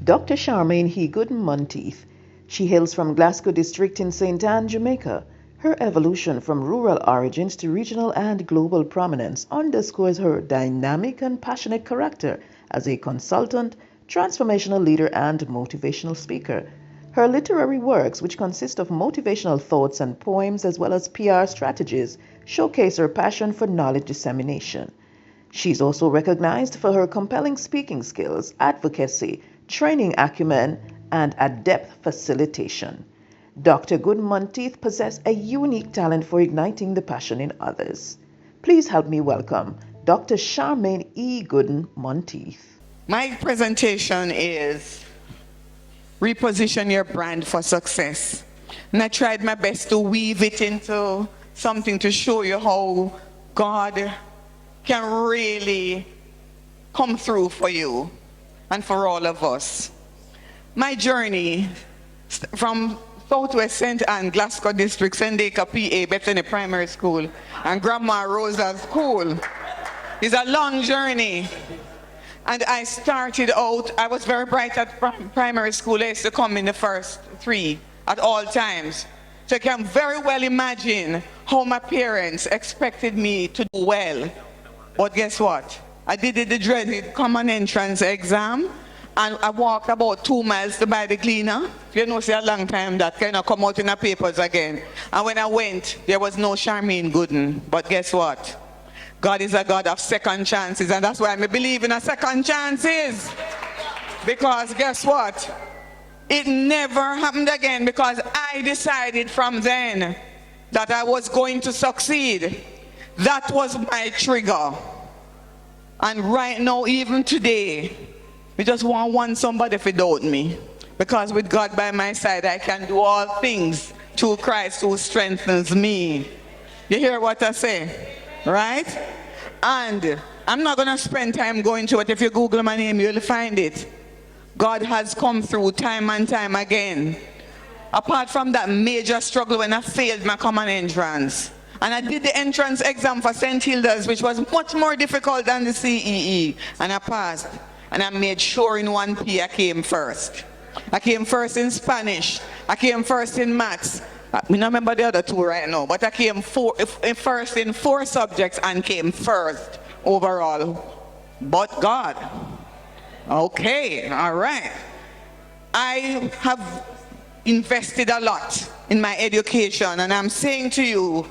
Dr. Charmaine Gooden Monteith. She hails from Glasgow District in St. Anne, Jamaica. Her evolution from rural origins to regional and global prominence underscores her dynamic and passionate character as a consultant, transformational leader, and motivational speaker. Her literary works, which consist of motivational thoughts and poems as well as PR strategies, showcase her passion for knowledge dissemination. She's also recognized for her compelling speaking skills, advocacy, training acumen, and adept facilitation. Dr. Gooden Monteith possesses a unique talent for igniting the passion in others. Please help me welcome Dr. Charmaine Gooden Monteith. My presentation is Reposition Your Brand for Success. And I tried my best to weave it into something to show you how God can really come through for you and for all of us. My journey from Southwest St. Anne, Glasgow District, Sendeka, PA, Bethany Primary School, and Grandma Rosa's School is a long journey. And I started out, I was very bright at primary school. I used to come in the first three at all times. So you can very well imagine how my parents expected me to do well. But guess what? I did the dreaded common entrance exam, and I walked about 2 miles to buy the cleaner. You know, it's a long time that cannot come out in the papers again. And when I went, there was no Charmaine Gooden. But guess what? God is a God of second chances, and that's why I believe in a second chances. Because guess what? It never happened again, because I decided from then that I was going to succeed. That was my trigger. And right now, even today, we just want somebody to doubt me. Because with God by my side, I can do all things through Christ who strengthens me. You hear what I say? Right? And I'm not going to spend time going to it. If you Google my name, you'll find it. God has come through time and time again. Apart from that major struggle when I failed my common entrance. And I did the entrance exam for St. Hilda's, which was much more difficult than the CEE. And I passed. And I made sure in 1P I came first. I came first in Spanish. I came first in maths. I don't remember the other two right now, but I came first in 4 subjects and came first overall. But God. Okay, all right. I have invested a lot in my education, and I'm saying to you,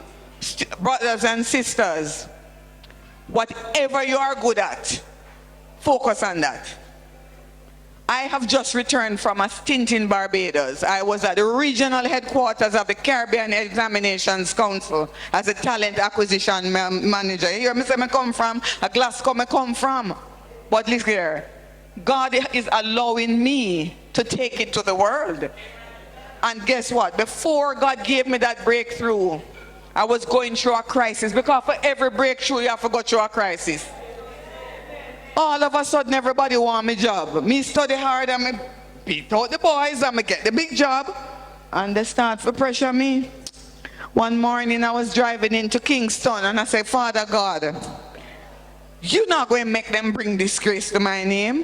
brothers and sisters, whatever you are good at, focus on that. I have just returned from a stint in Barbados. I was at the regional headquarters of the Caribbean Examinations Council as a talent acquisition manager. You hear me say I come from? A Glasgow I come from. But listen here, God is allowing me to take it to the world. And guess what? Before God gave me that breakthrough, I was going through a crisis, because for every breakthrough you have to go through a crisis. All of a sudden everybody want me job. Me study hard and me beat out the boys and me get the big job. And they start to pressure me. One morning I was driving into Kingston and I said, Father God, you're not going to make them bring disgrace to my name.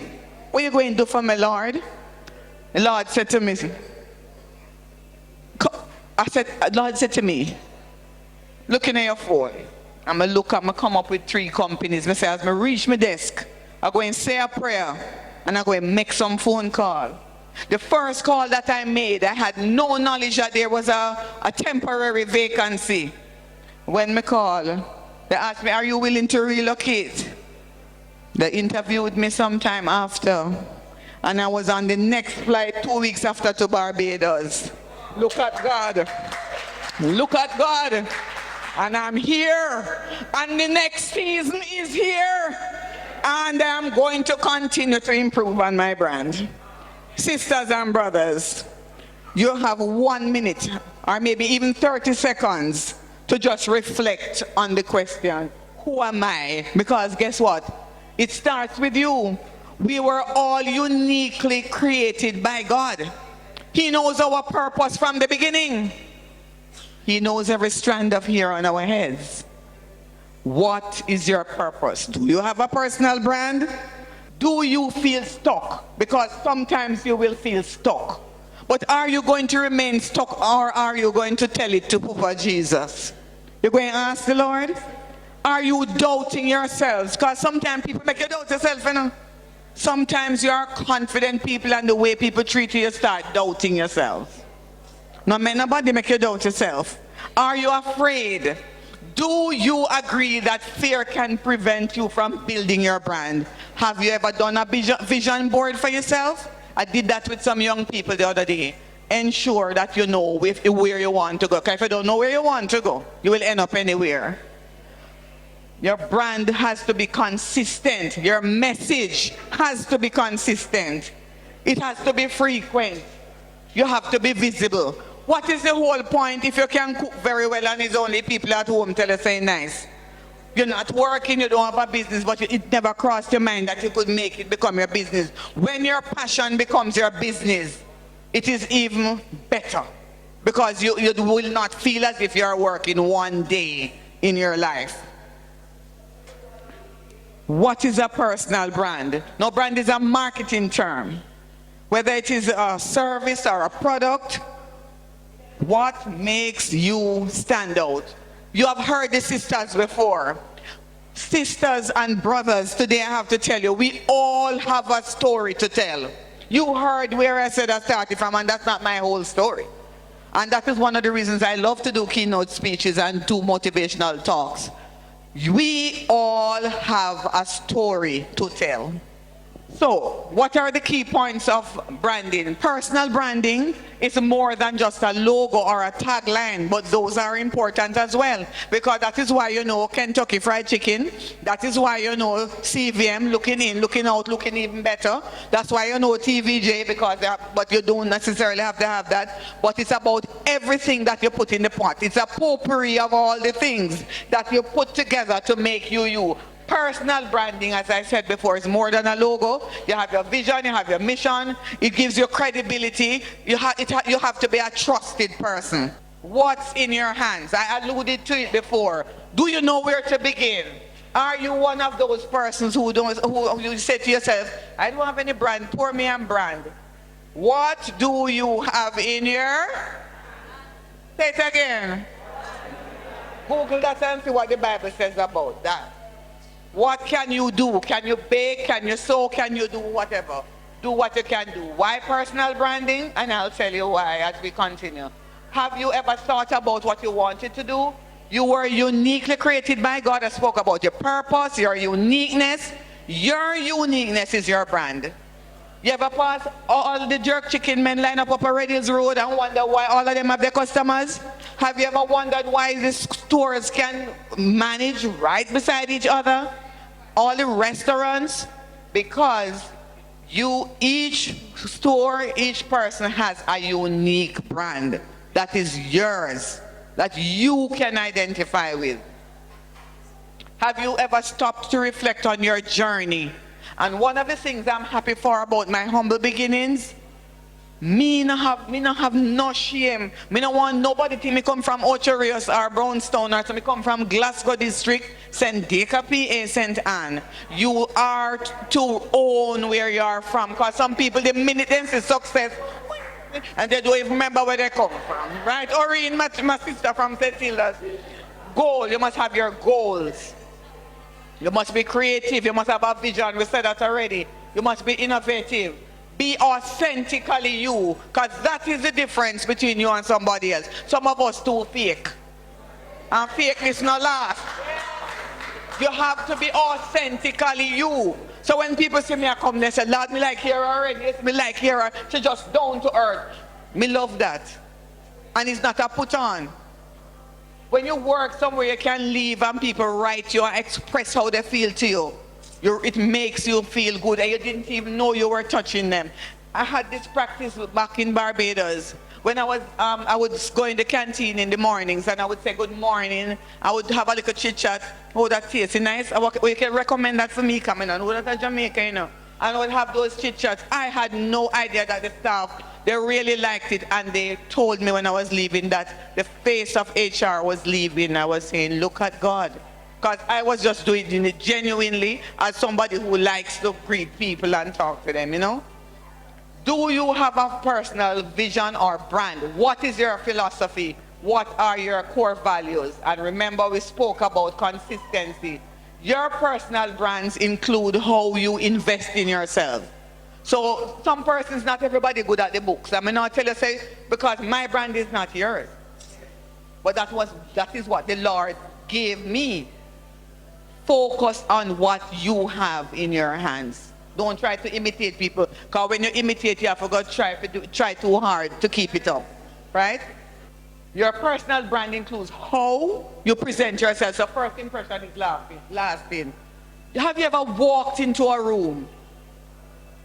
What are you going to do for me, Lord? The Lord said to me, Lord said to me, looking at your phone, I'm going to come up with 3 companies. I say, as I reach my desk, I go and say a prayer, and I go and make some phone call. The first call that I made, I had no knowledge that there was a temporary vacancy. When I call, they asked me, are you willing to relocate? They interviewed me sometime after, and I was on the next flight 2 weeks after to Barbados. Look at God. Look at God. And I'm here, and the next season is here, and I'm going to continue to improve on my brand. Sisters and brothers, you have 1 minute or maybe even 30 seconds to just reflect on the question, who am I? Because guess what? It starts with you. We were all uniquely created by God. He knows our purpose from the beginning. He knows every strand of hair on our heads. What is your purpose? Do you have a personal brand? Do you feel stuck? Because sometimes you will feel stuck. But are you going to remain stuck, or are you going to tell it to Papa Jesus? You're going to ask the Lord? Are you doubting yourselves? Because sometimes people make you doubt yourself, you know. Sometimes you are confident people, and the way people treat you, you start doubting yourself. No, nobody make you doubt yourself. Are you afraid? Do you agree that fear can prevent you from building your brand? Have you ever done a vision board for yourself? I did that with some young people the other day. Ensure that you know where you want to go. Because if you don't know where you want to go, you will end up anywhere. Your brand has to be consistent. Your message has to be consistent. It has to be frequent. You have to be visible. What is the whole point if you can cook very well and it's only people at home tell you say nice? You're not working, you don't have a business, but it never crossed your mind that you could make it become your business. When your passion becomes your business, it is even better, because you will not feel as if you're working one day in your life. What is a personal brand? No, brand is a marketing term. Whether it is a service or a product, what makes you stand out? You have heard the sisters before. Sisters and brothers, today I have to tell you, we all have a story to tell. You heard where I said I started from, and that's not my whole story. And that is one of the reasons I love to do keynote speeches and do motivational talks. We all have a story to tell. So, what are the key points of branding? Personal branding is more than just a logo or a tagline, but those are important as well, because that is why you know Kentucky Fried Chicken. That is why you know CVM, looking in, looking out, looking even better. That's why you know TVJ, because but you don't necessarily have to have that. But it's about everything that you put in the pot. It's a potpourri of all the things that you put together to make you you. Personal branding, as I said before, is more than a logo. You have your vision, you have your mission. It gives you credibility. You have to be a trusted person. What's in your hands? I alluded to it before. Do you know where to begin? Are you one of those persons who you say to yourself, I don't have any brand, pour me a brand? What do you have in your? Say it again. Google that and see what the Bible says about that. What can you do? Can you bake? Can you sew? Can you do whatever? Do what you can do. Why personal branding? And I'll tell you why as we continue. Have you ever thought about what you wanted to do? You were uniquely created by God. I spoke about your purpose, your uniqueness. Your uniqueness is your brand. You ever pass all the jerk chicken men line up a Reddy's Road and wonder why all of them have their customers? Have you ever wondered why the stores can manage right beside each other? All the restaurants? Because each store, each person has a unique brand that is yours, that you can identify with. Have you ever stopped to reflect on your journey? And one of the things I'm happy for about my humble beginnings, me no have no shame. Me no want nobody think me come from Ocho Rios or Brownstown, or so me come from Glasgow District, St. Deca, PA, St. Anne. You are to own where you are from, because some people, the minute they see success, and they don't even remember where they come from, right? Oreen, my sister from St. Hilda's. Goal, you must have your goals. You must be creative, you must have a vision, we said that already. You must be innovative. Be authentically you, because that is the difference between you and somebody else. Some of us too fake. And fakeness not last. You have to be authentically you. So when people see me I come, they say, Lord, me like here already. Yes, me like here. She just down to earth. Me love that. And it's not a put on. When you work somewhere, you can leave and people write you and express how they feel to you. It makes you feel good, and you didn't even know you were touching them. I had this practice back in Barbados. When I would go in the canteen in the mornings and I would say good morning. I would have a little chit chat. Oh, that tastes nice. You can recommend that for me coming on. Oh, that's Jamaica, you know. And I would have those chit chats. I had no idea that the staff, they really liked it, and they told me when I was leaving that the face of HR was leaving. I was saying, look at God. because I was just doing it genuinely as somebody who likes to greet people and talk to them, you know. Do you have a personal vision or brand? What is your philosophy? What are your core values? And remember, we spoke about consistency. Your personal brands include how you invest in yourself. So some persons, not everybody good at the books. I may not tell you, say, because my brand is not yours. But that is what the Lord gave me. Focus on what you have in your hands. Don't try to imitate people. Because when you imitate, you have to try too hard to keep it up. Right? Your personal brand includes how you present yourself. So first impression is lasting. Have you ever walked into a room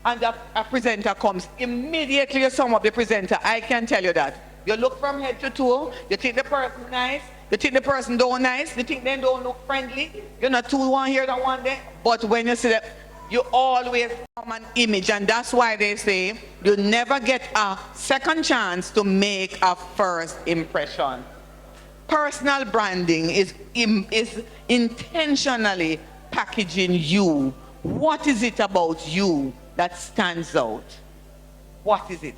and a presenter comes, immediately you sum up the presenter? I can tell you that. You look from head to toe, you think the person nice, you think the person don't nice, you think they don't look friendly, you're not too one here, than one there. But when you see that, you always form an image, and that's why they say you never get a second chance to make a first impression. Personal branding is intentionally packaging you. What is it about you that stands out? What is it?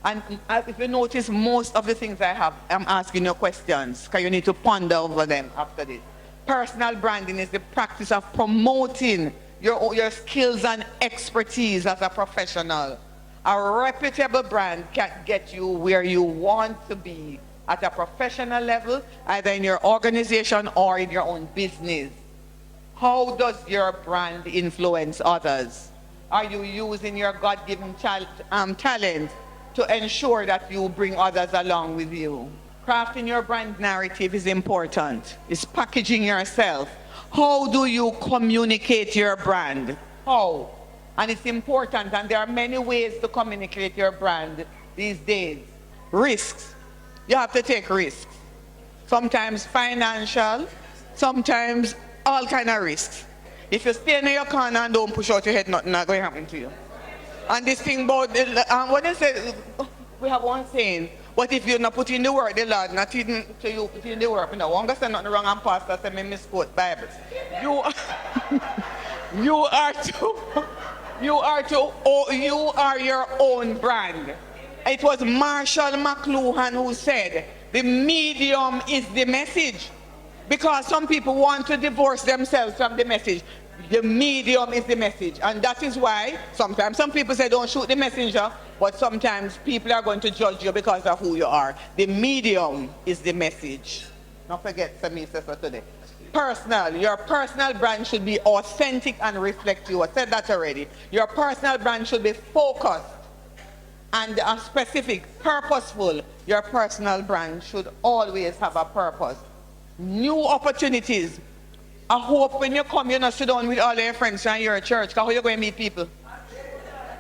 And if you notice, most of the things I'm asking you questions, because you need to ponder over them after this. Personal branding is the practice of promoting your skills and expertise as a professional. A reputable brand can get you where you want to be at a professional level, either in your organization or in your own business. How does your brand influence others? Are you using your God-given talent to ensure that you bring others along with you? Crafting your brand narrative is important. It's packaging yourself. How do you communicate your brand? How? And it's important, and there are many ways to communicate your brand these days. Risks. You have to take risks. Sometimes financial, sometimes all kind of risks. If you stay in your corner and don't push out your head, nothing not going to happen to you. And this thing about, what they say, we have one saying, what if you're not putting in the work, the Lord not even to you put in the work? You know, one guy said nothing wrong, and pastor said me misquote Bible. You are your own brand. It was Marshall McLuhan who said, the medium is the message. Because some people want to divorce themselves from the message. The medium is the message. And that is why sometimes some people say don't shoot the messenger, but sometimes people are going to judge you because of who you are. The medium is the message. Don't forget, Sammy says so today. Personal. Your personal brand should be authentic and reflect you. I said that already. Your personal brand should be focused and specific, purposeful. Your personal brand should always have a purpose. New opportunities. I hope when you come, you not sit down with all your friends and you're at church, because how you going to meet people?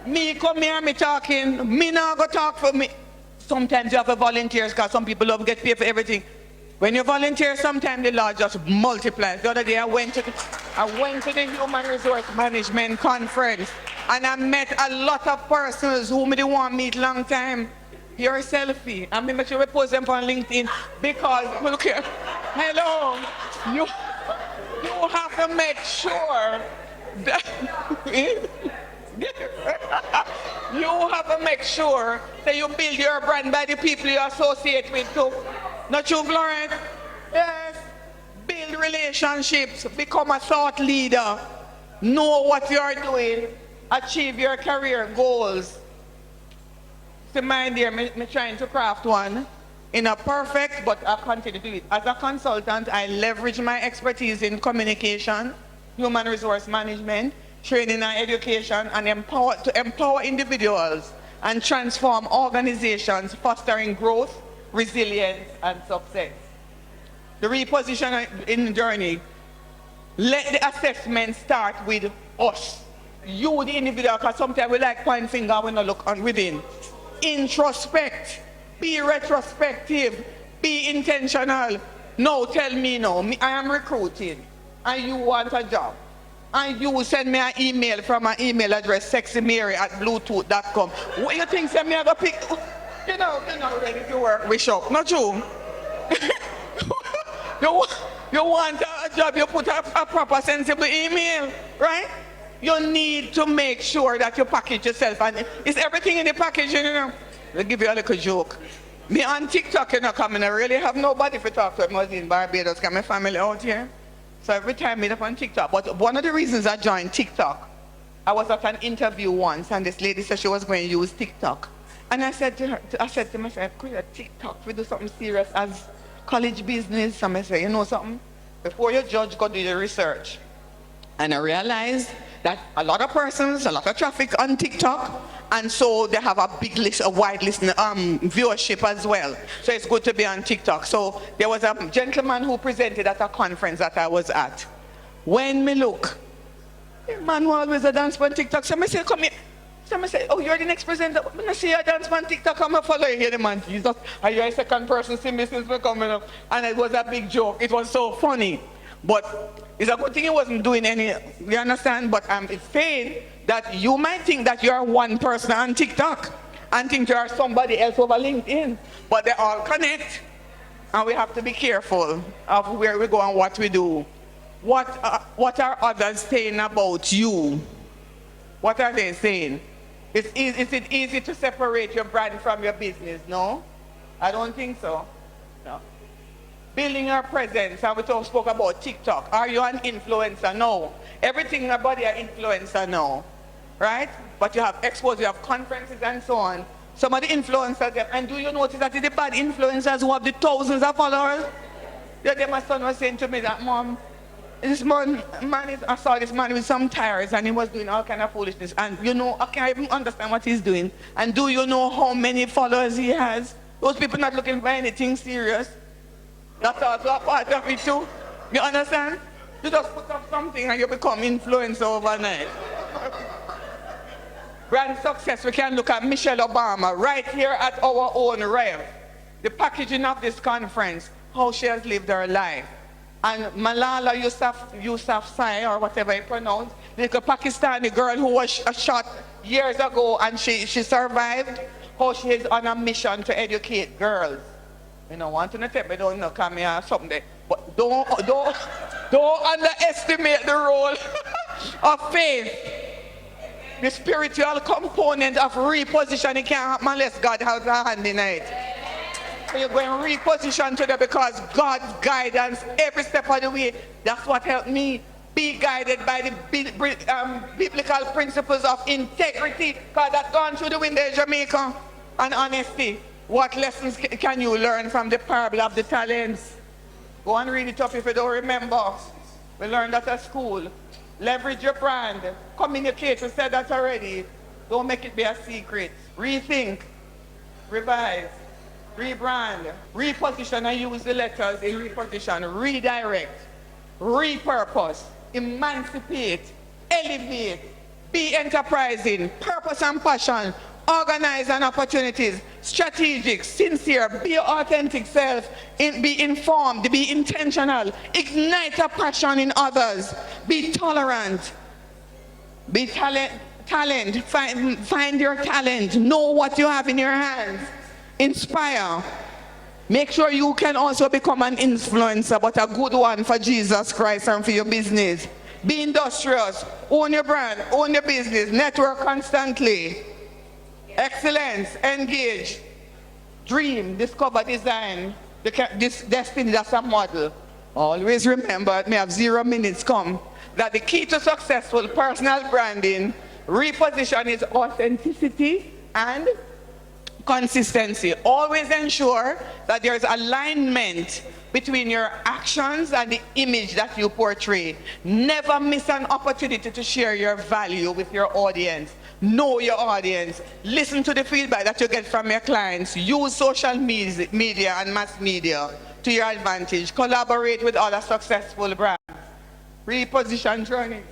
Me come here, me talking, me not go talk for me. Sometimes you have to volunteer, because some people love get paid for everything. When you volunteer, sometimes the Lord just multiplies. The other day I went to the Human Resource Management Conference, and I met a lot of persons whom I didn't want to meet long time. You're a selfie. I mean, make sure we post them on LinkedIn, because, look here, hello, you have to make sure that you have to make sure that you build your brand by the people you associate with too. Not you, Florence? Yes. Build relationships, become a thought leader, know what you're doing, achieve your career goals. See, mind there, me trying to craft one. In a perfect, but I continue to do it. As a consultant, I leverage my expertise in communication, human resource management, training and education, and empower individuals and transform organizations, fostering growth, resilience, and success. The repositioning journey, let the assessment start with us. You, the individual, because sometimes we like point finger when we look on within. Introspect. Be retrospective, be intentional. No, tell me no. I am recruiting, and you want a job. And you send me an email from my email address, sexymary@bluetooth.com. What you think, send me a go pick? You're not ready to work with shop, not you. You want a job, you put a proper sensible email, right? You need to make sure that you package yourself, and it's everything in the packaging, you know. I'll give you a little joke. Me on TikTok, you know, coming, I really have nobody to talk to. I was in Barbados, got my family out here. So every time I meet up on TikTok. But one of the reasons I joined TikTok, I was at an interview once, and this lady said she was going to use TikTok. And I said to myself, could you TikTok, we do something serious as college business? And I said, you know something? Before you judge, go do your research. And I realized that a lot of persons, a lot of traffic on TikTok, and so they have a big list, a wide list viewership as well. So it's good to be on TikTok. So there was a gentleman who presented at a conference that I was at. When me look, the man who always a dance on TikTok, so I say, come here. So I say, oh, you're the next presenter. When I see you dance on TikTok, I'm a follow you here, the man. Jesus, are you a second person see me since me coming up? And it was a big joke. It was so funny. But it's a good thing he wasn't doing any, you understand? But it's saying that you might think that you're one person on TikTok and think you're somebody else over LinkedIn. But they all connect. And we have to be careful of where we go and what we do. What are others saying about you? What are they saying? Is it easy to separate your brand from your business? No? I don't think so. No. Building our presence, and we spoke about TikTok. Are you an influencer? No. Everything about you an influencer now, right? But you have expos, you have conferences and so on. Some of the influencers, and do you notice that it's the bad influencers who have the thousands of followers? The other day my son was saying to me that, Mom, I saw this man with some tires and he was doing all kind of foolishness. And you know, I can't even understand what he's doing. And do you know how many followers he has? Those people not looking for anything serious. That's also a part of it too. You understand? You just put up something and you become influencer overnight. Brand success, we can look at Michelle Obama right here at our own Rev. The packaging of this conference, how she has lived her life. And Malala Yousafzai, or whatever you pronounce, the Pakistani girl who was shot years ago and she survived, how she is on a mission to educate girls. You know, want to take me down, no, come here someday. But don't underestimate the role of faith. The spiritual component of repositioning can't happen unless God has a hand in it. So you're going to reposition today because God's guidance every step of the way. That's what helped me be guided by the biblical principles of integrity, because that's gone through the window in Jamaica, and honesty. What lessons can you learn from the parable of the talents? Go and read it up if you don't remember. We learned that at school. Leverage your brand. Communicate, we said that already. Don't make it be a secret. Rethink. Revise. Rebrand. Reposition and use the letters in reposition. Redirect. Repurpose. Emancipate. Elevate. Be enterprising. Purpose and passion. Organize and opportunities, strategic, sincere, be your authentic self, be informed, be intentional, ignite a passion in others, be tolerant, be talent, find your talent, know what you have in your hands, inspire. Make sure you can also become an influencer, but a good one for Jesus Christ and for your business. Be industrious, own your brand, own your business, network constantly. Excellence, engage, dream, discover, design, this destiny, that's a model. Always remember, may have 0 minutes come, that the key to successful personal branding, reposition is authenticity and consistency. Always ensure that there is alignment between your actions and the image that you portray. Never miss an opportunity to share your value with your audience. Know your audience. Listen to the feedback that you get from your clients. Use social media and mass media to your advantage. Collaborate with other successful brands. Reposition journey.